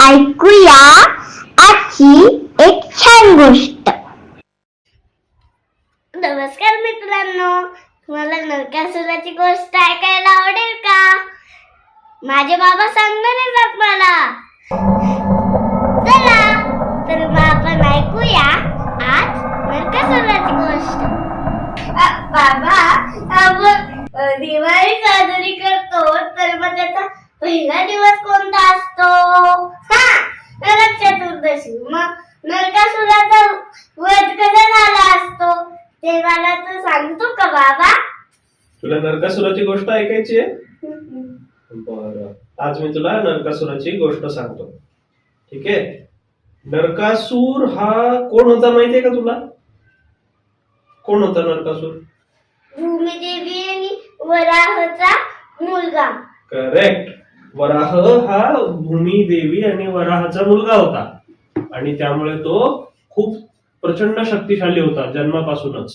ऐकूया आजची एक छान गोष्ट. नमस्कार मित्रांनो, तुम्हाला नरकासुराची गोष्ट ऐकायला आवडेल का? माझे बाबा सांगणार आहेत मला. चला तर मग आपण ऐकूया आज नरकासुराची गोष्ट. बाबा, आपण दिवाळी साजरी करतो तर मग त्याचा पहिला दिवस कोणता असतो? नरक चतुर्दशी. मग नरकासुराचा वध कसा झाला असतो ते मला तू सांगतो का बाबा? तुला नरकासुराची गोष्ट ऐकायची आहे? बरं, आज मी तुला नरकासुराची गोष्ट सांगतो. ठीक आहे. नरकासूर हा कोण होता माहितीये का तुला? कोण होता नरकासूर? भूमिदेवी आणि वराहचा मुलगा. करेक्ट. वराह हा भूमिदेवी आणि वराहाचा मुलगा होता आणि त्यामुळे तो खूप प्रचंड शक्तिशाली होता जन्मापासूनच.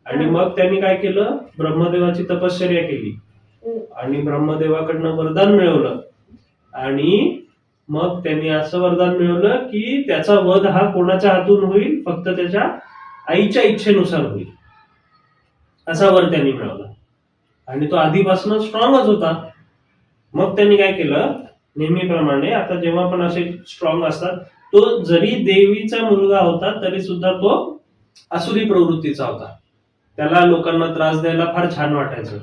आणि मग त्यांनी काय केलं? ब्रह्मदेवाची तपश्चर्या केली आणि ब्रह्मदेवाकडनं वरदान मिळवलं आणि मग त्यांनी असं वरदान मिळवलं की त्याचा वध हा कोणाच्या हातून होईल? फक्त त्याच्या आईच्या इच्छेनुसार होईल, असा वर त्यांनी मिळवला. आणि तो आधीपासून स्ट्रॉंगच होता. मग त्यांनी काय केलं? नेहमीप्रमाणे आता जेव्हा पण असे स्ट्रॉंग असतात, तो जरी देवीचा मुलगा होता तरी सुद्धा तो आसुरी प्रवृत्तीचा होता. त्याला लोकांना त्रास द्यायला फार छान वाटायचं.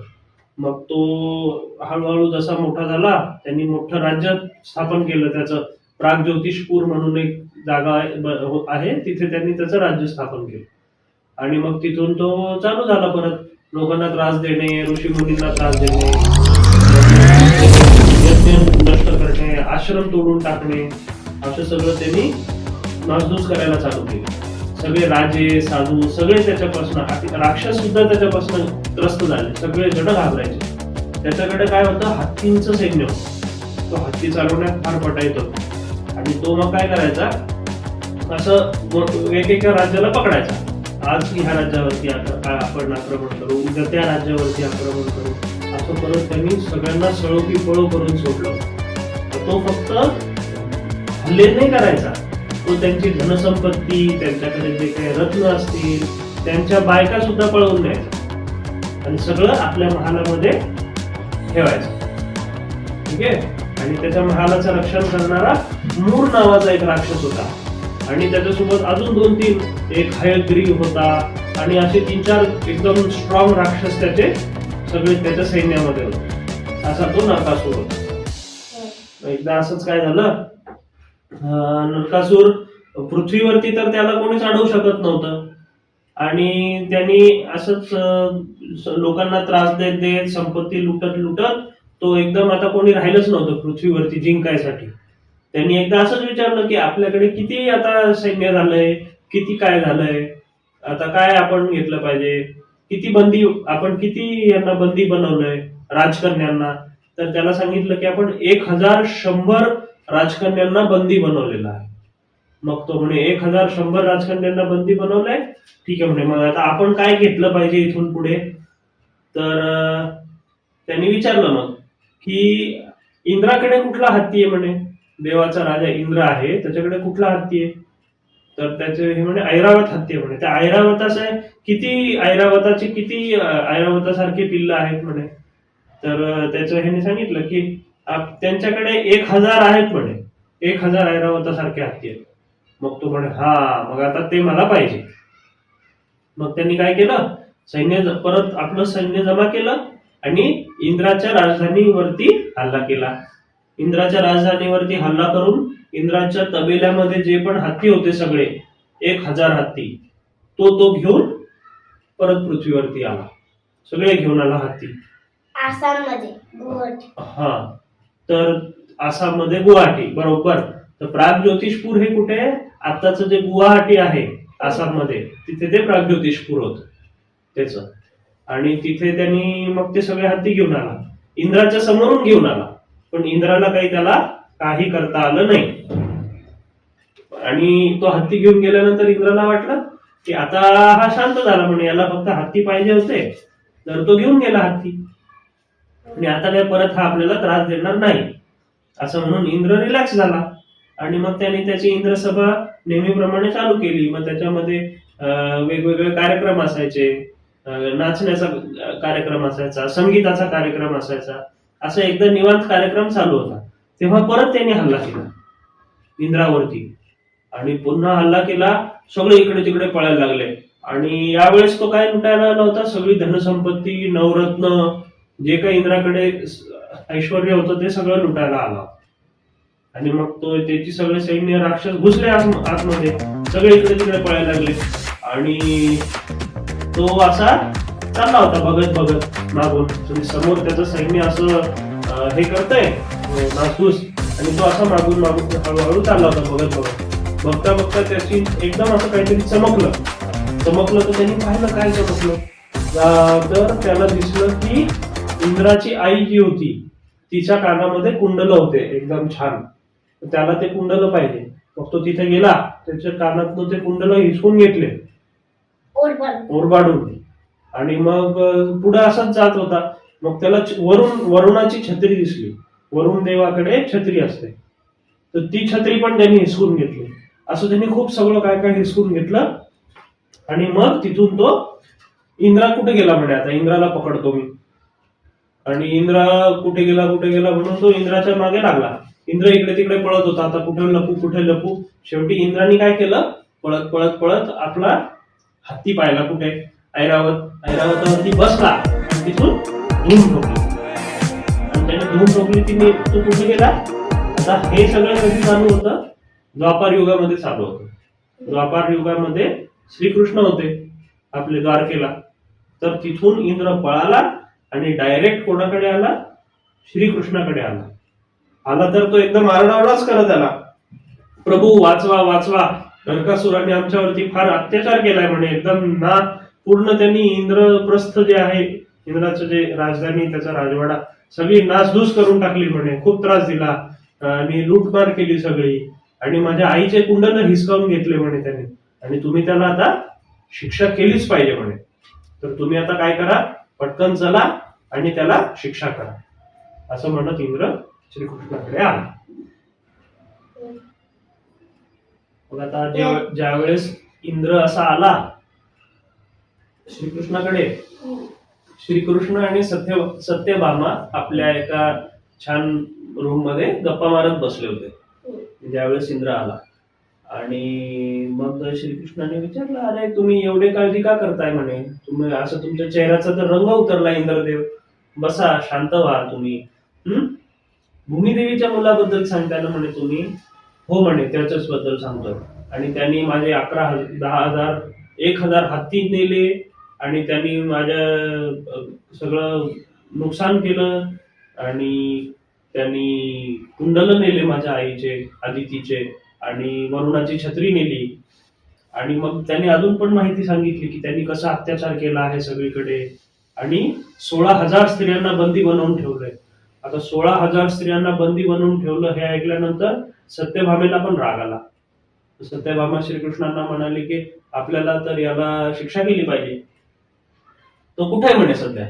मग तो हळूहळू जसा मोठा झाला, त्यांनी मोठं राज्य स्थापन केलं. त्याचं प्रागज्योतिषपूर म्हणून एक जागा आहे, तिथे त्यांनी त्याचं राज्य स्थापन केलं. आणि मग तिथून तो चालू झाला परत लोकांना त्रास देणे, ऋषी मुनींना त्रास देणे, नष्ट करणे, आश्रम तोडून टाकणे, असं सगळं त्यांनी नासधूस करायला चालू केलं. सगळे राजे साधू सगळे त्याच्यापासून, राक्षस सुद्धा त्याच्यापासून त्रस्त झाले. सगळे जण घाबरायचे. त्याच्याकडे काय होतं? हत्तींचं सैन्य होतं. तो हत्ती चालवण्यात फार पटायत होता. आणि तो मग काय करायचा? असं एकेका राज्याला पकडायचा. आज ह्या राज्यावरती आपण आक्रमण करू, उद्या त्या राज्यावरती आक्रमण करू, असं करत त्यांनी सगळ्यांना सळो की पळो करून सोडलं. तो फक्त हल्ले नाही करायचा, तो त्यांची धनसंपत्ती, त्यांच्याकडे जे काही रत्न असतील, त्यांच्या बायका सुद्धा पळवून द्यायचा आणि सगळं आपल्या महालामध्ये ठेवायचं. ठीक आहे. आणि त्याच्या महालाचं रक्षण करणारा मूर नावाचा एक राक्षस होता आणि त्याच्यासोबत अजून 2-3, एक हयग्रीव होता आणि असे 3-4 एकदम स्ट्रॉंग राक्षस त्याचे सगळे त्याच्या सैन्यामध्ये होते. असा तो नरकासूर होता. एकदा असंच काय झालं, नरकासूर पृथ्वीवरती तर त्याला कोणीच अडवू शकत नव्हतं आणि त्यांनी असंच लोकांना त्रास देत देत, संपत्ती लुटत लुटत तो एकदम आता कोणी राहिलंच नव्हतं पृथ्वीवरती जिंकायसाठी. त्यांनी एकदा असंच विचारलं की आपल्याकडे किती आता सैन्य झालंय, किती काय झालंय, आता काय आपण घेतलं पाहिजे, किती बंदी, आपण किती यांना बंदी बनवलंय राजकन्यांना. तर त्याला सांगितलं की आपण 1100 राजकन्यांना बंदी बनवलेला आहे. मग तो म्हणे 1100 राजकन्यांना बंदी बनवलंय, ठीक आहे म्हणे, मग आता आपण काय घेतलं पाहिजे इथून पुढे? तर त्यांनी विचारलं मग की इंद्राकडे कुठला हत्ती आहे म्हणे, देवाचा राजा इंद्र आहे त्याच्याकडे कुठला हत्ती आहे? तर त्याचे हे म्हणे ऐरावत हत्ती आहे म्हणे. त्या ऐरावताचे किती ऐरावतासारखे पिल्ल आहेत म्हणे. तर त्याचं ह्याने सांगितलं की त्यांच्याकडे 1000 आहेत म्हणे, 1000 ऐरावतासारखे हत्ती आहेत. मग तो म्हणे हा, मग आता ते मला पाहिजे. मग त्यांनी काय केलं? परत आपलं सैन्य जमा केलं आणि इंद्राच्या राजधानीवरती हल्ला केला. इंद्राच्या राजधानीवरती हल्ला करून इंद्राच्या तबेल्यामध्ये जे पण हत्ती होते सगळे 1000 हत्ती, तो घेऊन परत पृथ्वीवरती आला. सगळे घेऊन आला हत्ती. आसाममध्ये तर आसाममध्ये गुवाहाटी, बरोबर. तर प्रागज्योतिषपूर हे कुठे? आताच जे गुवाहाटी आहे आसाममध्ये, तिथे ते प्रागज्योतिषपूर होतं त्याचं. आणि तिथे त्यांनी मग ते सगळे हत्ती घेऊन आला, इंद्राच्या समोरून घेऊन आला. पण इंद्राला त्याला काही करता आलं नाही. आणि तो हत्ती घेऊन गेल्यानंतर इंद्राला वाटलं की आता हा शांत झाला म्हणे, याला फक्त हत्ती पाहिजे होते, तर तो घेऊन गेला हत्ती आणि आता काय परत हा आपल्याला त्रास देणार नाही, असं म्हणून इंद्र रिलॅक्स झाला. आणि मग त्याने त्याची इंद्रसभा नेहमीप्रमाणे चालू केली. मग त्याच्यामध्ये वेगवेगळे कार्यक्रम असायचे, नाचण्याचा कार्यक्रम असायचा, संगीताचा कार्यक्रम असायचा, असा एकदम निवांत कार्यक्रम चालू होता. तेव्हा परत त्यांनी हल्ला केला इंद्रावरती आणि पुन्हा हल्ला केला. सगळे इकडे तिकडे पळायला लागले आणि यावेळेस तो काय लुटायला आला होता, सगळी धनसंपत्ती, नवरत्न, जे काही इंद्राकडे ऐश्वर्य होतं ते सगळं लुटायला आला. आणि मग तो त्याची सगळे सैन्य राक्षस घुसले आतमध्ये, सगळे इकडे तिकडे पळायला लागले आणि तो असा चालला होता बघत बघत मागून. समोर त्याचं सैन्य असं हे करतंय नासधूस आणि तो असा मागून मागून हळूहळू चालला होता बघत बघत. बघता बघता त्याची एकदम असं काहीतरी चमकलं तर त्यांनी पाहिलं काय चमकलं. तर त्याला दिसलं की इंद्राची आई जी होती तिच्या कानामध्ये कुंडल होते एकदम छान. त्याला ते कुंडल पाहिजे. मग तो तिथे गेला, त्याच्या कानातनं ते कुंडल हिसकून घेतले ओरबाडून आणि मग पुढे असाच जात होता. मग त्याला वरुणाची छत्री दिसली. वरुण देवाकडे छत्री असते, तर ती छत्री पण त्यांनी हिसकून घेतली. असं त्यांनी खूप सगळं काय काय हिसकून घेतलं आणि मग तिथून तो इंद्रा कुठे गेला म्हणे, आता इंद्राला पकडतो मी. आणि इंद्रा कुठे गेला म्हणून तो इंद्राच्या मागे लागला. इंद्र इकडे तिकडे पळत होता, आता कुठे लपू. शेवटी इंद्राने काय केलं, पळत पळत पळत आपला हत्ती पाहिला कुठे, ऐरावतावरती बसला आणि तिथून धूम ठोकली. आणि त्याने धूम ठोकली तो कुठे गेला. आता हे सगळं कधी चालू होतं, द्वापार युगामध्ये चालू होतं. द्वापार युगामध्ये श्रीकृष्ण होते आपले द्वारकेला. तर तिथून इंद्र पळाला आणि डायरेक्ट कोणाकडे आला, श्रीकृष्णाकडे आला तर तो एकदम आरडाओरडाच करत आला, प्रभू वाचवा वाचवा, नरकासुराने आमच्यावरती फार अत्याचार केलाय म्हणे. एकदम ना पूर्ण त्यांनी इंद्रप्रस्थ जे आहे, इंद्राचं जे राजधानी, त्याचा राजवाडा सगळी नासधूस करून टाकली म्हणे. खूप त्रास दिला आणि लूटमार केली सगळी आणि माझ्या आईचे कुंडल हिसकावून घेतले म्हणे त्याने. आणि तुम्ही त्याला आता शिक्षा केलीच पाहिजे म्हणे. तर तुम्ही आता काय करा, पटकन चला आणि त्याला शिक्षा करा, असं म्हणत इंद्र श्रीकृष्णाकडे आला. मग आता ज्या वेळेस इंद्र असा आला श्रीकृष्णाकडे, श्रीकृष्ण आणि सत्यभामा आपल्या एका छान रूम मध्ये गप्पा मारत बसले होते ज्यावेळेस इंद्र आला. आणि मग श्रीकृष्णाने विचारलं, अरे तुम्ही एवढे काळजी का करताय म्हणे, तुम्ही असं तुमच्या चेहऱ्याचा तर रंग उतरला इंद्रदेव, बसा शांत व्हा तुम्ही. भूमिदेवीच्या मुलाबद्दल सांगताय ना म्हणे तुम्ही. हो म्हणे, त्याच्याच बद्दल सांगतोय. आणि त्यांनी माझे 10,000 1,000 हत्ती नेले आणि त्यांनी माझ्या सगळं नुकसान केलं आणि त्यांनी कुंडल नेले माझ्या आईचे, आदितीचे, आणि वरुणाची छत्री नेली. आणि मग त्यांनी अजून पण माहिती सांगितली की त्यांनी कसा अत्याचार केला आहे सगळीकडे आणि 16,000 स्त्रियांना बंदी बनवून ठेवलंय. आता 16,000 स्त्रियांना बंदी बनवून ठेवलं हे ऐकल्यानंतर सत्यभामेला पण राग आला. सत्यभामा श्रीकृष्णांना म्हणाली की आपल्याला तर याला शिक्षा केली पाहिजे. तो कुठे म्हणे सध्या,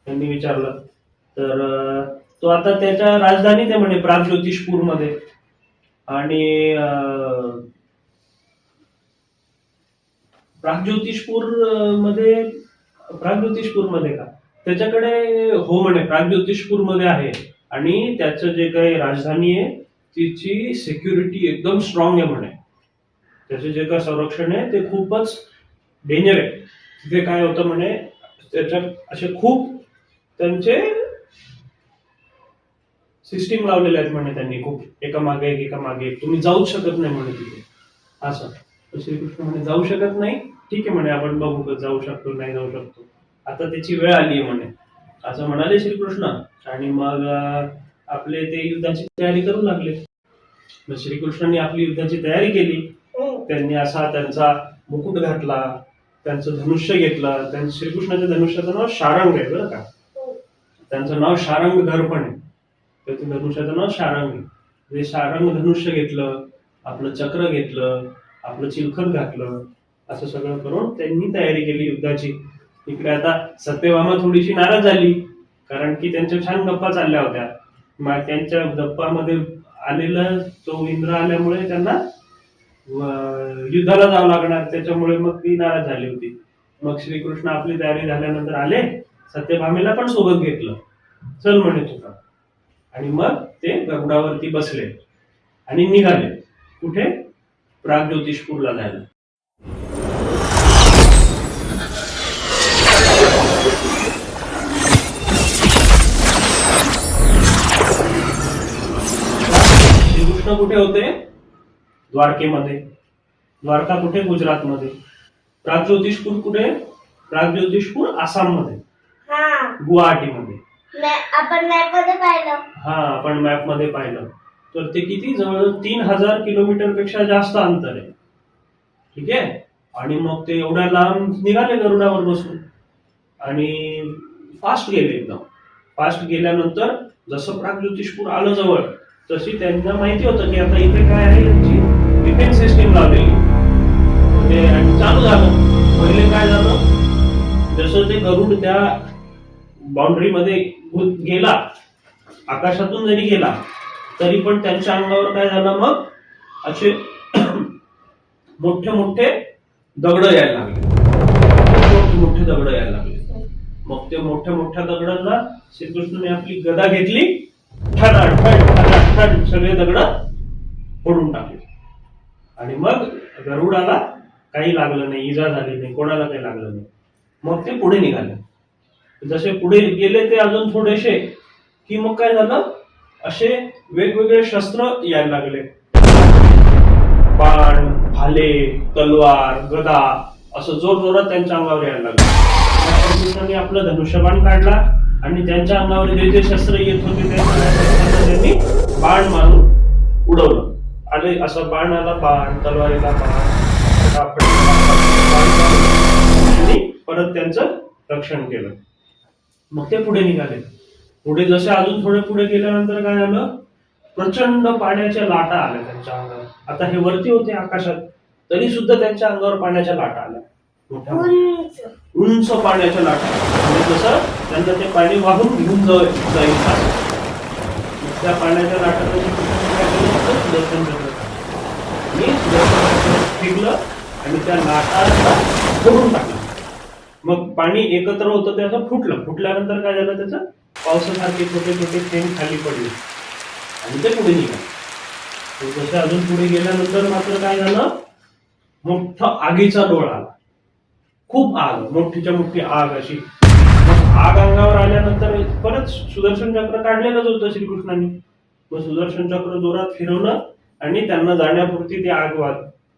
त्यांनी विचारलं. तर तो आता त्याच्या राजधानीत आहे म्हणे, प्रागज्योतिषपूर मध्ये. आणि प्रागज्योतिषपूर मध्ये का त्याच्याकडे, हो म्हणे प्रागज्योतिषपूर मध्ये आहे. आणि त्याचं जे काही राजधानी आहे तिची सिक्युरिटी एकदम स्ट्रॉंग आहे म्हणे. त्याचे जे काही संरक्षण आहे ते खूपच डेंजर आहे. तिथे काय होतं म्हणे, त्याच्यात असे खूप त्यांचे सिस्टीम लावलेले आहेत म्हणे त्यांनी, खूप एका मागे एक, तुम्ही जाऊच शकत नाही म्हणे तिथे असं. तर श्रीकृष्ण म्हणे जाऊ शकत नाही, ठीक आहे म्हणे, आपण बघू जाऊ शकतो नाही जाऊ शकतो, आता त्याची वेळ आली आहे म्हणे, असं म्हणाले श्रीकृष्ण. आणि मग आपले ते युद्धाची तयारी करू लागले. मग श्रीकृष्णांनी आपली युद्धाची तयारी केली. त्यांनी असा त्यांचा मुकुट घातला, त्यांचं धनुष्य घेतलं. त्यांचं श्रीकृष्णाच्या धनुष्याचं नाव शारंग आहे बरं का, त्यांचं नाव शारंग धर पण आहे. त्याचं धनुष्याचं नाव शारंग आहे. शारंग धनुष्य घेतलं, आपलं चक्र घेतलं, आपलं चिलखत घातलं, असं सगळं करून त्यांनी तयारी केली युद्धाची. इकडे आता सत्यभामा थोडीशी नाराज झाली, कारण की त्यांच्या छान गप्पा चालल्या होत्या. मग त्यांच्या गप्पामध्ये आलेला तो इंद्र आल्यामुळे त्यांना युद्धाला जावं लागणार, त्याच्यामुळे मग ती नाराज झाली होती. मग श्रीकृष्ण आपली तयारी झाल्यानंतर आले, सत्यभामेला पण सोबत घेतलं, चल म्हणे तुला. आणि मग ते गरुडावरती बसले आणि निघाले. कुठे? प्रागज्योतिषपूरला जायला. श्रीकृष्ण कुठे होते? द्वारकेमध्ये. द्वारका कुठे? गुजरातमध्ये. प्रागज्योतिषपूर कुठे? प्रागज्योतिषपूर आसाममध्ये, गुवाहाटीमध्ये. आपण मॅप मध्ये पाहिलं. हा, आपण मॅप मध्ये पाहिलं तर ते किती? जवळ 3000 किलोमीटर पेक्षा जास्त अंतर आहे. ठीक आहे. आणि मग ते एवढ्या लांब निघाले गरुडावर बसून आणि फास्ट गेले, एकदम फास्ट गेल्यानंतर जसं प्रागज्योतिषपूर आलं जवळ, तशी त्यांना माहिती होतं की आता इथे काय आहे, यांची डिफेन्स सिस्टीम लावलेली. आणि चालू झालं. पहिले काय झालं, जसं ते गरुड त्या बाउंड्री मध्ये गेला, आकाशातून जरी गेला तरी पण त्यांच्या अंगावर काय झालं, मग असे मोठे मोठे दगड यायला लागले. मोठे दगड यायला लागले. मग ते मोठ्या मोठ्या दगडांना श्रीकृष्णाने आपली गदा घेतली, ठड सगळे दगड फोडून टाकले. आणि मग गरुडाला काही लागलं नाही, इजा झाली नाही, कोणाला काही लागलं नाही. मग ते पुढे निघाले. जसे पुढे गेले ते अजून थोडेसे की मग काय झालं, असे वेगवेगळे शस्त्र यायला लागले. बाण, भाले, तलवार, गदा असं जोर जोरात त्यांच्या अंगावर यायला लागलं. श्रीकृष्णाने आपलं धनुष्यबाण काढला आणि त्यांच्या अंगावर जे जे शस्त्र येत होते त्यांनी बाण मारून उडवलं. आले असं बाण आला, बाण, तलवारीला बाण, परत त्यांचं रक्षण केलं. मग ते पुढे निघाले. पुढे जसे अजून थोडे पुढे गेल्यानंतर काय झालं, प्रचंड पाण्याच्या लाटा आल्या त्यांच्या अंगावर. आता हे वरती होते आकाशात, तरी सुद्धा त्यांच्या अंगावर पाण्याच्या लाटा आल्या, मोठ्या उंच पाण्याच्या लाटा. म्हणजे कसं त्यांना ते पाणी वाहून घेऊन जाईल. त्या पाण्याच्या लाटा सुदर्शन चक्र फेकलं आणि त्या लाटाला फोडून टाकलं. मग पाणी एकत्र होतं ते असं फुटलं. फुटल्यानंतर काय झालं, त्याचं पावसासारखे छोटे छोटे थेंब खाली पडले आणि ते पुढे निघाले. जसे अजून पुढे गेल्यानंतर मात्र काय झालं, मोठा आगीचा डोळा आला. खूप आग, मोठीच्या मोठी आग अशी. आग अंगावर आल्यानंतर परत सुदर्शन चक्र काढलेलंच होतं श्रीकृष्णाने. मग सुदर्शन चक्र जोरात फिरवलं आणि त्यांना जाण्यापुरती ती आग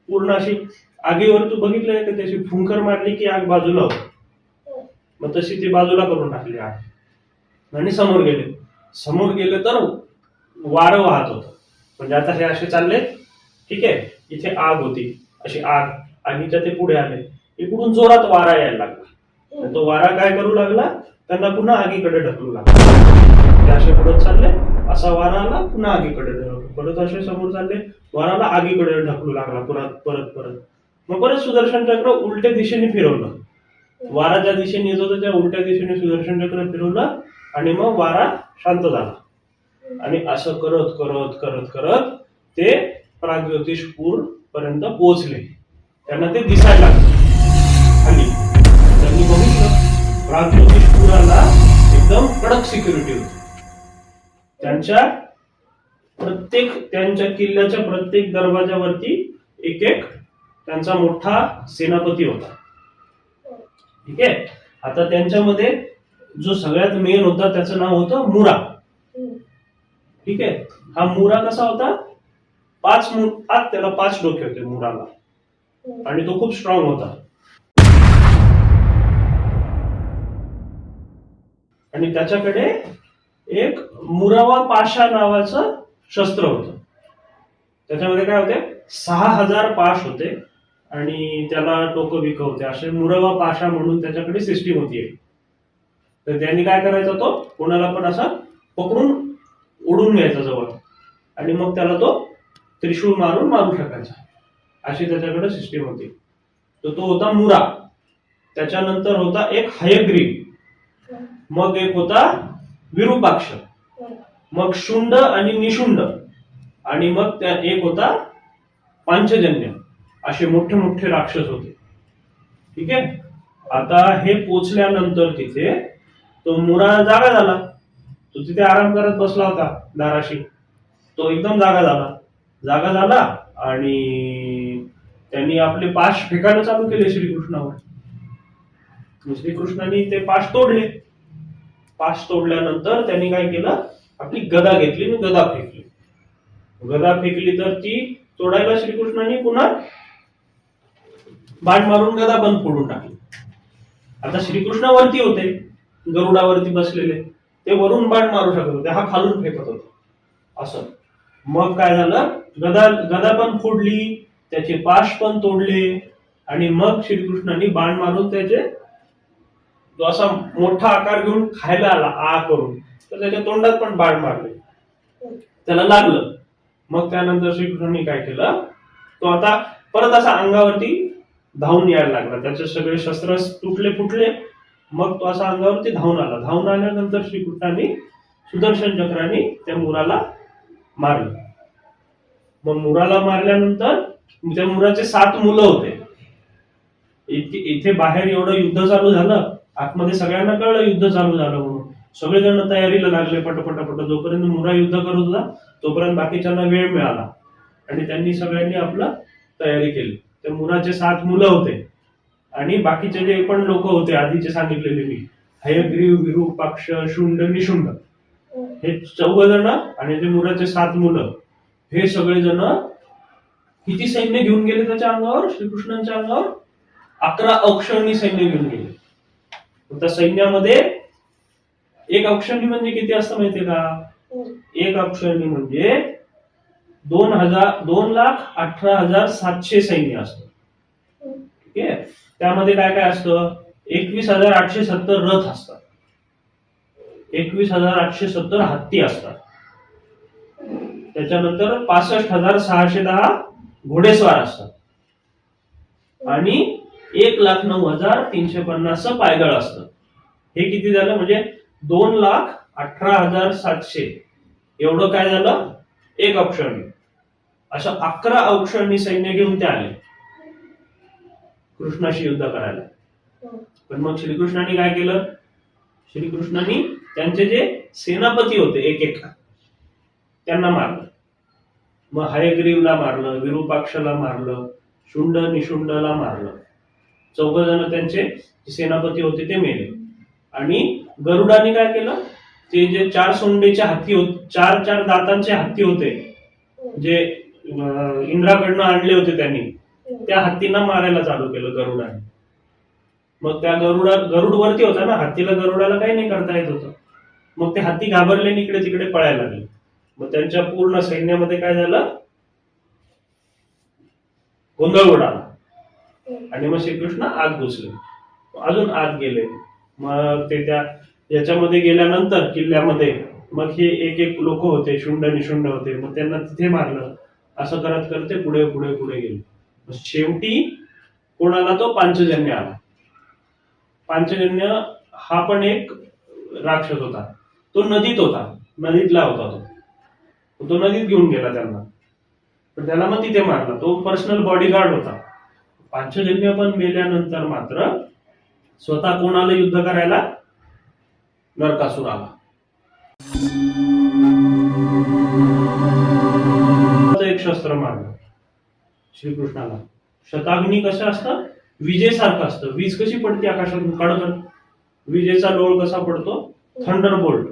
पूर्ण अशी आगीवर तू बघितलंय का, त्याची फुंकर मारली की आग बाजूला होती. मग तशी ती बाजूला करून टाकली आग आणि समोर गेले. समोर गेले तर वारं वाहत होतं. म्हणजे आता हे असे चालले, ठीक आहे, इथे आग होती, अशी आग, आगीच्या ते पुढे आले. इकडून जोरात वारा यायला लागला. तो वारा काय करू लागला, त्यांना पुन्हा आगीकडे ढकलू लागला. ते असे पुढे चालले, असा वारा आला, पुन्हा आगीकडे परत असे समोर चालले, वाराला आगीकडे ढकलू लागला परत परत. मग परत सुदर्शन चक्र उलट्या दिशेने फिरवलं. वारा ज्या दिशेने येत होता त्या उलट्या दिशेने सुदर्शन चक्र फिरवलं आणि मग वारा शांत झाला. आणि असं करत करत करत करत ते प्रागज्योतिषपूर पर्यंत पोहोचले. त्यांना ते दिसायला लागले खाली. त्यांनी बघितलं प्रागज्योतिषपुराला एकदम कडक सिक्युरिटी होती. त्यांच्या किल्ल्याच्या प्रत्येक दरवाजावरती एक एक त्यांचा मोठा सेनापती होता. ठीक आहे. आता त्यांच्यामध्ये जो सगळ्यात मेन होता त्याचं नाव होतं मुरा. ठीक आहे. हा मुरा कसा होता, त्याला 5 डोके होते मुराला आणि तो खूप स्ट्रॉंग होता. आणि त्याच्याकडे एक मुरावा पाशा नावाचं शस्त्र होतं. त्याच्यामध्ये काय होते, 6000 पाश होते आणि त्याला टोकं बिकं होते. असे मुरावा पाशा म्हणून त्याच्याकडे सिस्टीम होती. तर त्यांनी काय करायचा, तो कोणाला पण असा पकडून उडून घ्यायचा जवळ आणि मग त्याला तो त्रिशूळ मारू शकायचा. अशी त्याच्याकडे सिस्टीम होती. तर तो होता मुरा. त्याच्यानंतर होता एक हयग्रीव, मग एक होता विरूपाक्ष, मग शुंड आणि निशुंड, आणि मग त्या एक होता पांचजन्य, असे मोठे मोठे राक्षस होते. ठीक आहे. आता हे पोचल्यानंतर तिथे तो मुरा जागा झाला. तो तिथे आराम करत बसला होता दाराशी. तो एकदम जागा झाला आणि त्यांनी आपले पाश फेकायला चालू केले श्रीकृष्णावर. श्रीकृष्णाने ते पाश तोडले. पाश तोडल्यानंतर त्यांनी काय केलं, आपली गदा घेतली आणि गदा फेकली. गदा फेकली तर ती तोडायला श्रीकृष्णाने पुन्हा बाण मारून गदा बंद फोडून टाकली. आता श्रीकृष्ण वरती होते, गरुडावरती बसलेले, ते वरून बाण मारू शकत होते, हा खालून फेकत होता असं. मग काय झालं, गदा पण फोडली, त्याचे पाश पण तोडले आणि मग श्रीकृष्णाने बाण मारून त्याचे तो असा मोठा आकार घेऊन खायला आला आ करून, तर त्याच्या तोंडात पण बाण मारले, त्याला लागलं. मग त्यानंतर श्रीकृष्णाने काय केलं, तो आता परत असा अंगावरती धावून यायला लागला. त्याचे सगळे शस्त्र तुटले फुटले. मग तो असा अंगावरती धावून आला. धावून आल्यानंतर श्रीकृष्णाने सुदर्शन चक्राने त्या मुराला मारलं. मग मुराला मारल्यानंतर त्या मुराचे 7 मुलं होते. इथे बाहेर एवढं युद्ध चालू झालं, आतमध्ये सगळ्यांना कळलं युद्ध चालू झालं म्हणून. सगळेजण तयारीला लागले पटपट. जोपर्यंत मुरा युद्ध करत होता तोपर्यंत बाकीच्यांना वेळ मिळाला आणि त्यांनी सगळ्यांनी आपलं तयारी केली. त्या मुराचे 7 मुलं होते आणि बाकीचे जे पण लोक होते आधीचे सांगितलेले मी, हयग्रीव, विरूपाक्ष, शुंड, निशुंड, हे 14 जण आणि ते मुराचे 7 मुलं, हे सगळेजण किती सैन्य घेऊन गेले त्याच्या अंगावर, श्रीकृष्णांच्या अंगावर 11 औक्षणी सैन्य घेऊन गेले. त्या सैन्यामध्ये एक औक्षणी म्हणजे किती असतं माहितीये का? एक औक्षणी म्हणजे 2,18,700 सैन्य असतं. ठीक आहे. त्यामध्ये काय काय असतं, 21,870 रथ असतात, 21,870 हत्ती असतात, त्याच्यानंतर 65,610 घोडेस्वार असतात आणि 1,09,350 पायदळ असतं. हे किती झालं म्हणजे 2,18,700 एवढं काय झालं, एक औक्षणी. असं 11 औक्षणी सैन्य घेऊन ते आले कृष्णाशी युद्ध करायला. पण मग श्रीकृष्णाने काय केलं, श्रीकृष्णाने त्यांचे जे सेनापती होते एक त्यांना मारलं. मग हयग्रीवला मारलं, विरूपाक्षला मारलं, शुंड निशुंडला मारलं. 14 जण त्यांचे सेनापती होते ते मेले. आणि गरुडाने काय केलं, ते जे 4 सोंडेचे हत्ती होते, 4 दातांचे हत्ती होते जे इंद्राकडनं आणले होते त्यांनी, त्या हत्तींना मारायला चालू केलं गरुडाने. मग त्या गरुड वरती होता ना, हत्तीला गरुडाला काही नाही करता येत होतं. मग ते हत्ती घाबरले आणि इकडे तिकडे पळायला लागले. मग त्यांच्या पूर्ण सैन्यामध्ये काय झालं, गोंधळ उडाला आणि मग श्रीकृष्ण आत घुसले, अजून आत गेले. मग ते त्या याच्यामध्ये गेल्यानंतर किल्ल्यामध्ये मग हे एक लोक होते, शुंड निशुंड होते, मग त्यांना तिथे मारलं. असं करत करते पुढे पुढे पुढे गेले. शेवटी कोणाला, तो पांचजन्य आला. पांचजन्य हा पण एक राक्षस होता. तो नदीत होता, नदीतला होता तो नदीत घेऊन गेला त्यांना. पण त्याला मग तिथे मारला. तो पर्सनल बॉडीगार्ड होता. पांचजन्य पण मेल्यानंतर मात्र स्वतः कोणाला युद्ध करायला, नरकासुर आला. एक शस्त्र मारलं श्रीकृष्णाला. शताग्नी कसं असतं, विजेसारखं असतं. वीज कशी पडते आकाशातून कडकड, विजेचा डोळ कसा पडतो, थंडर बोल्ट,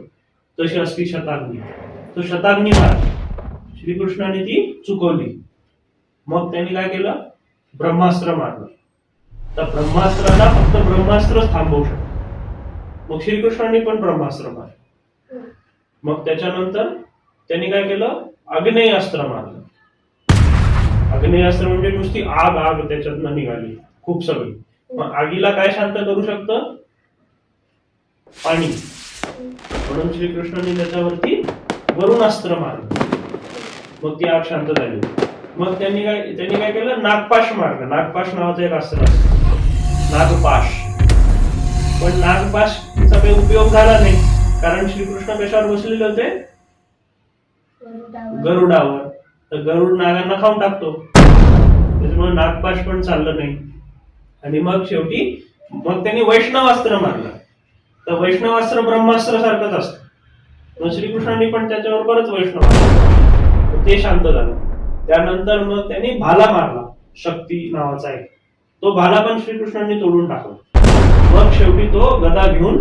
तशी असती शताग्नी. तो शताग्नी मारला. श्रीकृष्णाने ती चुकवली. मग त्यांनी काय केलं, ब्रह्मास्त्र मारलं. तर ब्रह्मास्त्राला फक्त ब्रह्मास्त्रच थांबवू शकतो. मग श्रीकृष्णाने पण ब्रह्मास्त्र मारलं. मग त्याच्यानंतर त्यांनी काय केलं, आग्नेयास्त्र मारलं. आग्नेयास्त्र म्हणजे नुसती आग त्याच्यातनं निघाली खूप सगळी. मग आगीला काय शांत करू शकतं, पाणी. म्हणून श्रीकृष्णाने त्याच्यावरती वरुणास्त्र मारलं. मग ती आग शांत झाली. मग त्यांनी काय केलं, नागपाश मारलं. नागपाश नावाचं एक अस्त्र असतं, नागपाश. पण नागपाशचा काही उपयोग झाला नाही, कारण श्रीकृष्ण कशावर बसलेले होते, गरुडावर. तर गरुड नागांना खाऊन टाकतो, त्याच्यामुळे नागपाश पण चाललं नाही. आणि मग शेवटी मग त्यांनी वैष्णवास्त्र मारलं. तर वैष्णवास्त्र ब्रह्मास्त्र सारखंच असतं. मग श्रीकृष्णांनी पण त्याच्यावर परत वैष्णव, ते शांत झालं. त्यानंतर मग त्यांनी भाला मारला, शक्ती नावाचा एक. तो भाला पण श्रीकृष्णांनी तोडून टाकला. मग शेवटी तो गदा घेऊन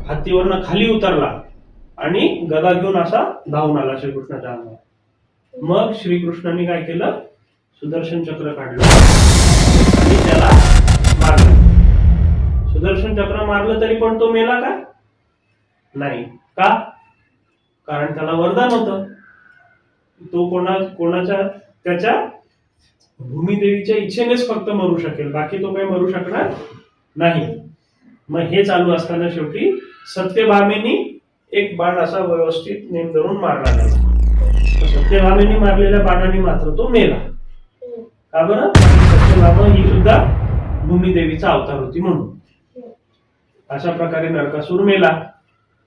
हत्तीवरनं खाली उतरला आणि गदा घेऊन असा धावून आला श्रीकृष्णाच्या अंगावर. मग श्रीकृष्णांनी काय केलं, सुदर्शन चक्र काढलं आणि त्याला मारलं. सुदर्शन चक्र मारलं तरी पण तो मेला का? नाही. का? कारण त्याला वरदान होतं. तो कोणाच्या त्याच्या भूमिदेवीच्या इच्छेनेच फक्त मरू शकेल, बाकी तो काही मरू शकणार नाही. मग हे चालू असताना शेवटी सत्यभामेनी एक बाण असा व्यवस्थित नेम धरून मारला त्याला. सत्यभामेनी मारलेल्या बाणाने मात्र तो मेला. का बरं? सत्यभामा ही सुद्धा भूमिदेवीचा अवतार होती म्हणून. अशा प्रकारे नरकासूर मेला.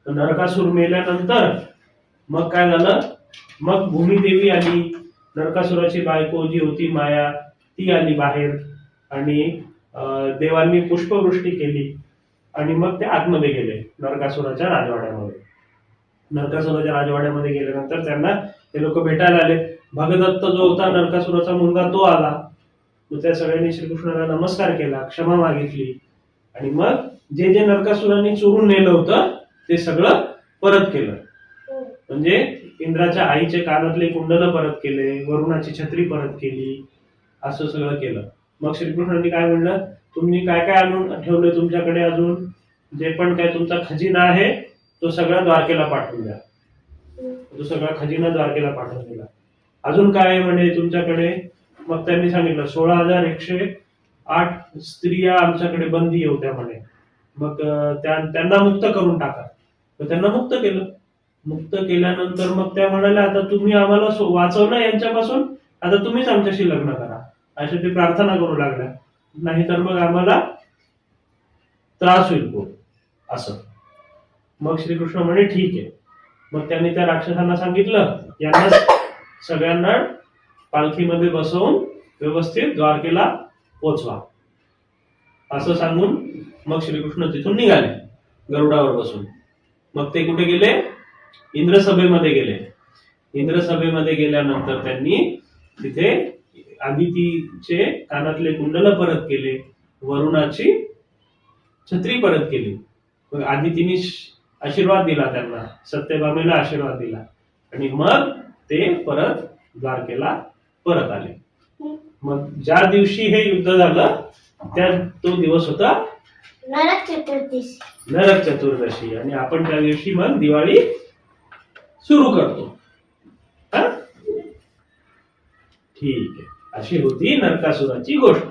नरकासूर मेल्यानंतर मग काय झालं, मग भूमिदेवी आली. नरकासुराची बायको जी होती माया, ती आली बाहेर आणि देवांनी पुष्पवृष्टी केली आणि मग ते आतमध्ये गेले नरकासुराच्या राजवाड्यामध्ये. नरकासुराच्या राजवाड्यामध्ये गेल्यानंतर त्यांना ते लोक भेटायला आले. भगदत्त जो होता नरकासुराचा मुलगा तो आला. मग त्या सगळ्यांनी श्रीकृष्णाला नमस्कार केला, क्षमा मागितली आणि मग जे जे नरकासुरांनी चोरून नेलं होतं ते सगळं परत केलं. म्हणजे इंद्राच्या आईचे कानातले कुंडल परत केले, वरुणाची छत्री परत केली, असं सगळं केलं. मग श्रीकृष्णांनी काय म्हणलं, तुम्ही काय काय आणून ठेवलं तुमच्याकडे, अजून जे पण काय तुमचा खजिना आहे तो सगळा द्वारकेला पाठवून द्या. तो सगळा खजिना द्वारकेला पाठवून दिला. अजून काय आहे म्हणे तुमच्याकडे? मग त्यांनी सांगितलं 16,108 स्त्रिया आमच्याकडे बंदी होत्या म्हणे. मग त्यांना मुक्त करून टाका. तर त्यांना मुक्त केलं. मुक्त केल्यानंतर मग त्या म्हणाल्या, आता तुम्ही आम्हाला वाचवलं यांच्यापासून, आता तुम्हीच आमच्याशी लग्न करा, अशी ते प्रार्थना करू लागल्या. नाहीतर मग आम्हाला त्रास होईल खूप असं. मग श्रीकृष्ण म्हणे ठीक आहे. मग त्यांनी त्या राक्षसांना सांगितलं, यांना सगळ्यांना पालखीमध्ये बसवून व्यवस्थित द्वारकेला पोचवा असं सांगून मग श्रीकृष्ण तिथून निघाले गरुडावर बसून. मग ते कुठे गेले? इंद्रसभेमध्ये गेले. इंद्रसभेमध्ये गेल्यानंतर त्यांनी तिथे आदितीचे कानातले कुंडल परत केले, वरुणाची छत्री परत केली. मग आदितीने आशीर्वाद दिला त्यांना, सत्यभामेला आशीर्वाद दिला आणि मग ते परत द्वारकेला परत आले. मग ज्या दिवशी हे युद्ध झालं तो दिवस होता नरक चतुर्दशी. नरक चतुर्दशी. आणि आपण त्या दिवशी मग दिवाळी सुरू करतो. ठीक आहे. अशी होती नरकासुराची गोष्ट.